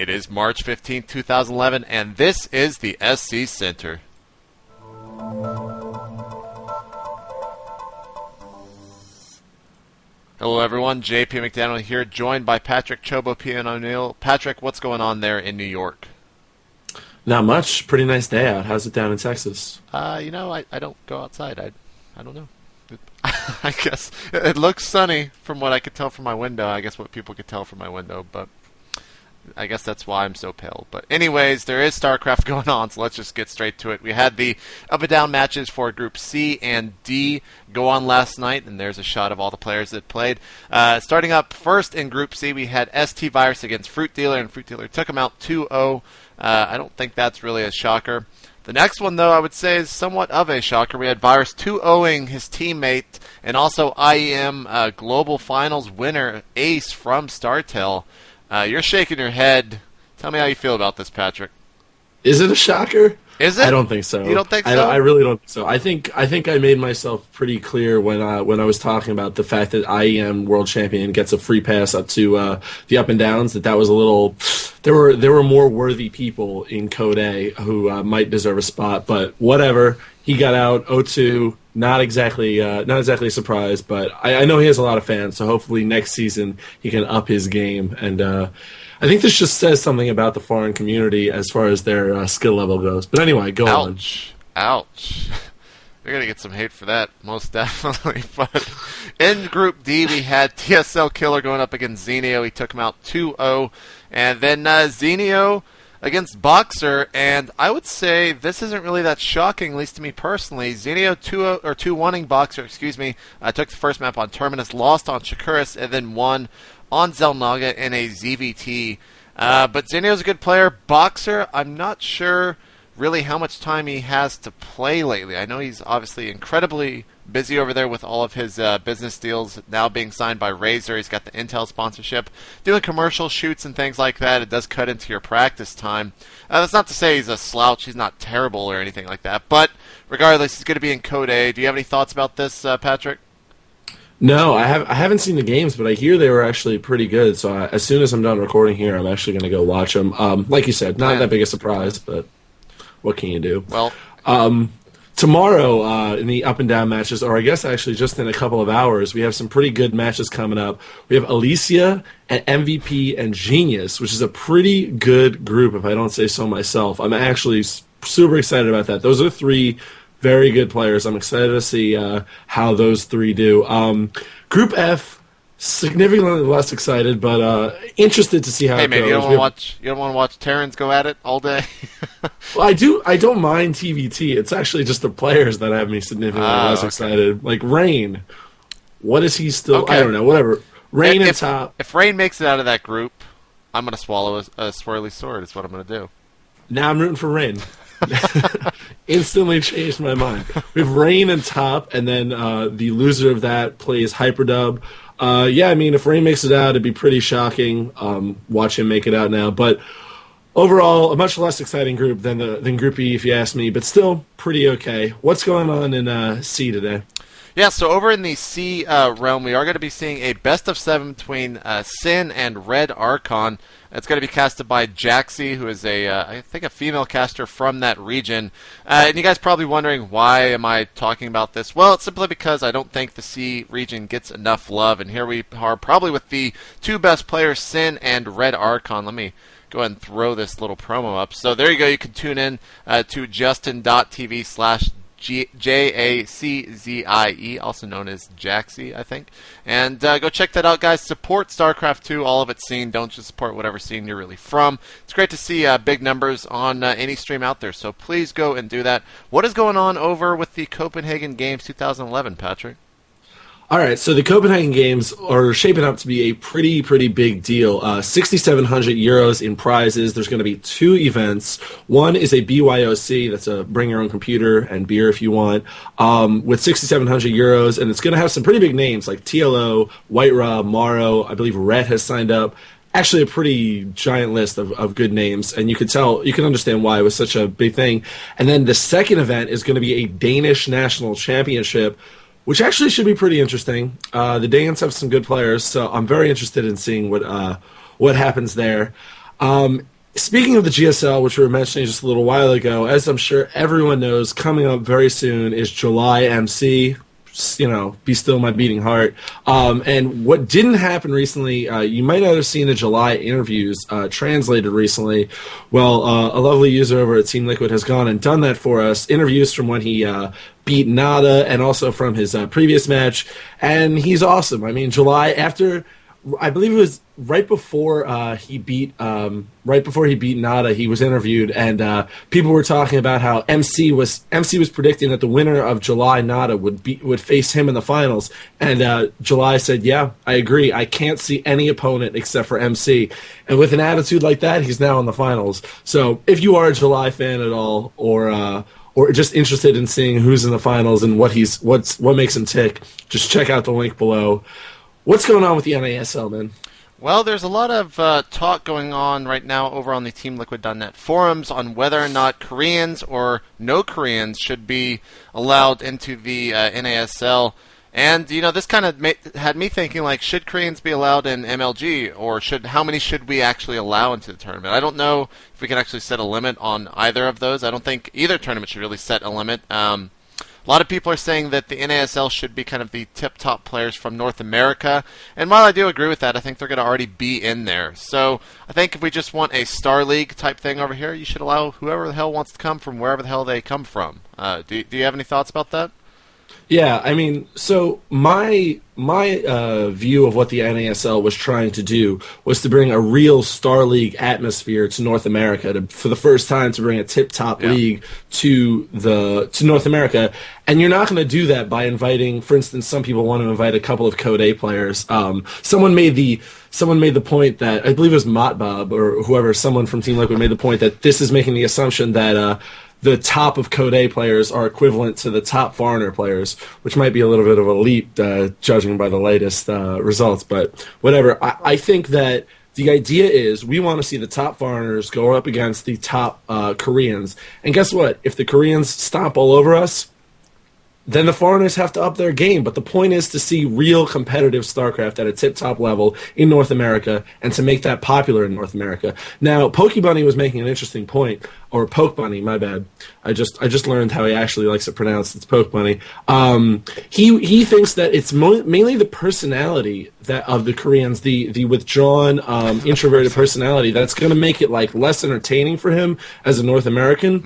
It is March 15th, 2011, and this is the SC Center. Hello, everyone. JP McDaniel here, joined by Patrick Chobo P. and O'Neill. Patrick, what's going on there in New York? Not much. Pretty nice day out. How's it down in Texas? I don't go outside. I don't know. I guess it looks sunny from what I could tell from my window. I guess what people could tell from my window, but I guess that's why I'm so pale. But anyways, there is Starcraft going on, so let's just get straight to it. We had the up and down matches for Group C and D go on last night, and there's a shot of all the players that played. Starting up first in Group C, we had ST Virus against Fruit Dealer, and Fruit Dealer took them out 2-0. I don't think that's really a shocker. The next one, though, I would say is somewhat of a shocker. We had Virus 2-0ing his teammate, and also IEM Global Finals winner Ace from StarTel. You're shaking your head. Tell me how you feel about this, Patrick. Is it a shocker? Is it? I don't think so. You don't think so? I really don't think so. I think I made myself pretty clear when I was talking about the fact that IEM World Champion gets a free pass up to the up and downs. That was a little. There were more worthy people in Code A who might deserve a spot, but whatever. He got out 0-2. Not exactly a surprise, but I know he has a lot of fans. So hopefully next season he can up his game. And I think this just says something about the foreign community as far as their skill level goes. But anyway, go on. Ouch. We're going to get some hate for that, most definitely. But in Group D, we had TSL Killer going up against Xenio. He took him out 2-0. And then Xenio against Boxer, and I would say this isn't really that shocking, at least to me personally. Xenio 2-1ing Boxer, took the first map on Terminus, lost on Shakuris, and then won on Zelnaga in a ZVT. But Xenio's a good player. Boxer, I'm not sure really how much time he has to play lately. I know he's obviously incredibly busy over there with all of his business deals now being signed by Razer. He's got the Intel sponsorship, doing commercial shoots and things like that. It does cut into your practice time. That's not to say he's a slouch. He's not terrible or anything like that. But regardless, he's going to be in Code A. Do you have any thoughts about this, Patrick? No, I haven't seen the games, but I hear they were actually pretty good. So as soon as I'm done recording here, I'm actually going to go watch them. Like you said, not that big a surprise, but what can you do? Well, tomorrow in the up and down matches, or I guess actually just in a couple of hours, we have some pretty good matches coming up. We have Alicia and MVP and Genius, which is a pretty good group, if I don't say so myself. I'm actually super excited about that. Those are three very good players. I'm excited to see how those three do. Group F, significantly less excited, but interested to see how it goes. You don't want to watch Terrans go at it all day? Well, I do. I don't mind TVT. It's actually just the players that have me significantly less excited. Like Rain. What is he still? Okay. I don't know. Whatever. Rain and top. If Rain makes it out of that group, I'm going to swallow a swirly sword. Is what I'm going to do. Now I'm rooting for Rain. Instantly changed my mind. We have Rain and top, and then the loser of that plays Hyperdub. Yeah, I mean, if Rain makes it out, it'd be pretty shocking. Watch him make it out now. But overall, a much less exciting group than Group E, if you ask me, but still pretty okay. What's going on in C today? Yeah, so over in the C realm, we are going to be seeing a best-of-7 between Sin and Red Archon. It's going to be casted by Jaxi, who is I think a female caster from that region. And you guys probably wondering, why am I talking about this? Well, it's simply because I don't think the C region gets enough love. And here we are probably with the two best players, Sin and Red Archon. Let me go ahead and throw this little promo up. So there you go. You can tune in to justin.tv/JACZIE, also known as Jaxi, I think. And go check that out, guys. Support StarCraft 2, all of its scene. Don't just support whatever scene you're really from. It's great to see big numbers on any stream out there, so please go and do that. What is going on over with the Copenhagen Games 2011, Patrick? All right, so the Copenhagen Games are shaping up to be a pretty big deal. 6,700 euros in prizes. There's going to be two events. One is a BYOC, that's a bring your own computer and beer if you want, with 6,700 euros, and it's going to have some pretty big names like TLO, White Ra, Maro. I believe Red has signed up. Actually, a pretty giant list of good names, and you can understand why it was such a big thing. And then the second event is going to be a Danish National Championship, which actually should be pretty interesting. The Danes have some good players, so I'm very interested in seeing what happens there. Speaking of the GSL, which we were mentioning just a little while ago, as I'm sure everyone knows, coming up very soon is July MC. You know, Be Still My Beating Heart. And what didn't happen recently, you might not have seen the July interviews translated recently. Well, a lovely user over at Team Liquid has gone and done that for us. Interviews from when he beat Nada and also from his previous match. And he's awesome. I mean, July, after... I believe it was right before he beat Nada. He was interviewed, and people were talking about how MC was predicting that the winner of July Nada would face him in the finals. And July said, "Yeah, I agree. I can't see any opponent except for MC." And with an attitude like that, he's now in the finals. So if you are a July fan at all, or just interested in seeing who's in the finals and what makes him tick, just check out the link below. What's going on with the NASL, man? Well, there's a lot of talk going on right now over on the TeamLiquid.net forums on whether or not Koreans or no Koreans should be allowed into the NASL. And, you know, this kind of had me thinking, like, should Koreans be allowed in MLG, or how many should we actually allow into the tournament? I don't know if we can actually set a limit on either of those. I don't think either tournament should really set a limit. A lot of people are saying that the NASL should be kind of the tip-top players from North America, and while I do agree with that, I think they're going to already be in there. So I think if we just want a Star League type thing over here, you should allow whoever the hell wants to come from wherever the hell they come from. Do you have any thoughts about that? Yeah, I mean, so my view of what the NASL was trying to do was to bring a real Star League atmosphere to North America, for the first time to bring a tip-top league to North America. And you're not going to do that by inviting, for instance, some people want to invite a couple of Code A players. Someone made the point that, I believe it was Motbob or whoever, someone from Team Liquid made the point that this is making the assumption that the top of Code A players are equivalent to the top foreigner players, which might be a little bit of a leap, judging by the latest results. But whatever. I think that the idea is we want to see the top foreigners go up against the top Koreans. And guess what? If the Koreans stomp all over us, then the foreigners have to up their game. But the point is to see real competitive StarCraft at a tip-top level in North America and to make that popular in North America. Now, Pokebunny was making an interesting point, or Poke Bunny, my bad. I just learned how he actually likes it pronounced. It's Poke Bunny. He thinks that it's mainly the personality of the Koreans, the withdrawn, introverted personality, that's going to make it like less entertaining for him as a North American.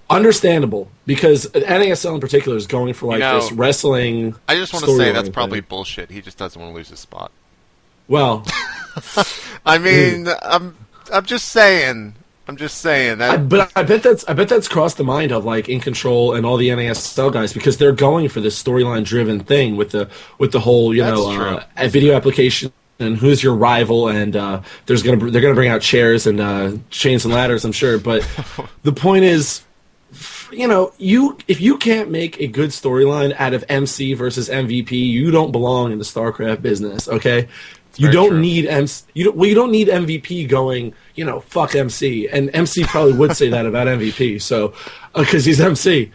Understandable, because NASL in particular is going for this wrestling. I just want to say that's probably bullshit. He just doesn't want to lose his spot. Well, I mean, I'm just saying. That. But I bet that's crossed the mind of like In Control and all the NASL guys, because they're going for this storyline driven thing with the whole video application. And who's your rival? And they're gonna bring out chairs and chains and ladders, I'm sure. But the point is, you know, if you can't make a good storyline out of MC versus MVP, you don't belong in the StarCraft business. Okay, you don't need you don't need MVP going, you know, fuck MC. And MC probably would say that about MVP. So because he's MC,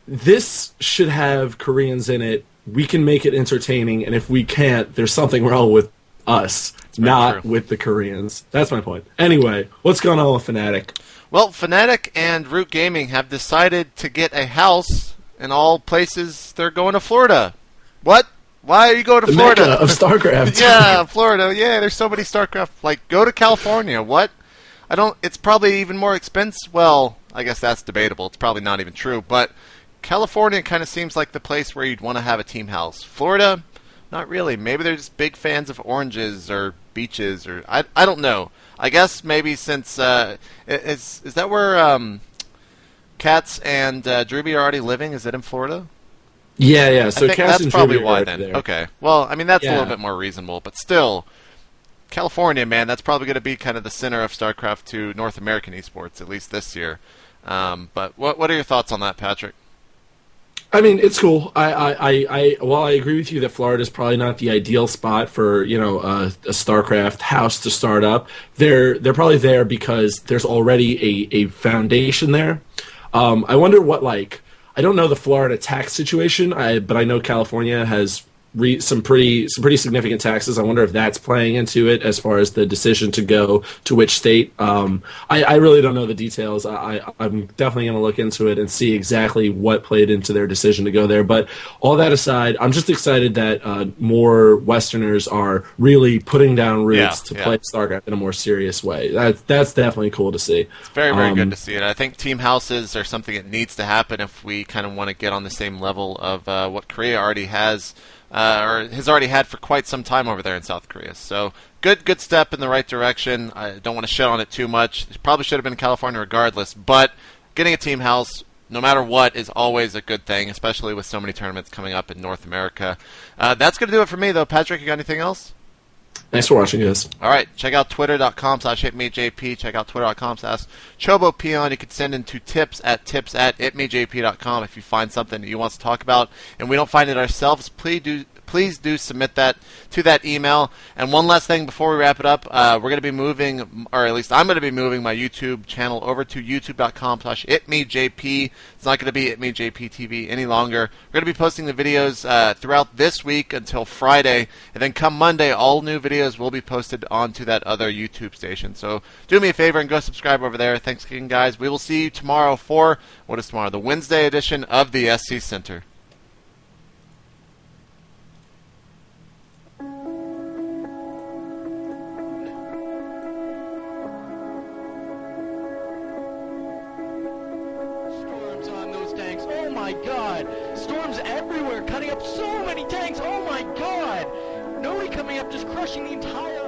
this should have Koreans in it. We can make it entertaining, and if we can't, there's something wrong with us, not with the Koreans. That's my point. Anyway, what's going on with Fnatic? Well, Fnatic and Root Gaming have decided to get a house in all places. They're going to Florida. What? Why are you going to Florida? Mecca of StarCraft. Yeah, Florida. Yeah, there's so many StarCraft. Like, go to California. What? It's probably even more expensive. Well, I guess that's debatable. It's probably not even true. But California kind of seems like the place where you'd want to have a team house. Florida, not really. Maybe they're just big fans of oranges or beaches, or I don't know. I guess maybe since is that where Katz and Druby are already living? Is it in Florida? Yeah. So I think Katz that's probably why then. There. Okay. Well, I mean that's a little bit more reasonable, but still, California, man, that's probably going to be kind of the center of StarCraft to North American esports, at least this year. But what are your thoughts on that, Patrick? I mean, it's cool. While I agree with you that Florida is probably not the ideal spot for, you know, a StarCraft house to start up, they're probably there because there's already a foundation there. I wonder what, like, I don't know the Florida tax situation, but I know California has some pretty significant taxes. I wonder if that's playing into it as far as the decision to go to which state. I really don't know the details. I'm definitely going to look into it and see exactly what played into their decision to go there. But all that aside, I'm just excited that more Westerners are really putting down roots to play StarCraft in a more serious way. That's definitely cool to see. It's very, very good to see it. I think team houses are something that needs to happen if we kind of want to get on the same level of what Korea already has, or has already had for quite some time over there in South Korea. So good step in the right direction. I don't want to shit on it too much. It probably should have been in California regardless, but getting a team house, no matter what, is always a good thing, especially with so many tournaments coming up in North America. That's going to do it for me, though. Patrick, you got anything else? Thanks for watching, guys. All right, check out twitter.com/itmejp. Check out twitter.com/chobopeon. You can send in to tips@itmejp.com if you find something that you want to talk about, and we don't find it ourselves. Please do submit that to that email. And one last thing before we wrap it up, we're going to be moving, or at least I'm going to be moving my YouTube channel over to youtube.com/itmejp. It's not going to be itmejp.tv any longer. We're going to be posting the videos throughout this week until Friday, and then come Monday, all new videos will be posted onto that other YouTube station. So do me a favor and go subscribe over there. Thanks again, guys. We will see you tomorrow for, what is tomorrow? The Wednesday edition of the SC Center. Oh my god! Storms everywhere, cutting up so many tanks! Oh my god! Nobody coming up, just crushing the entire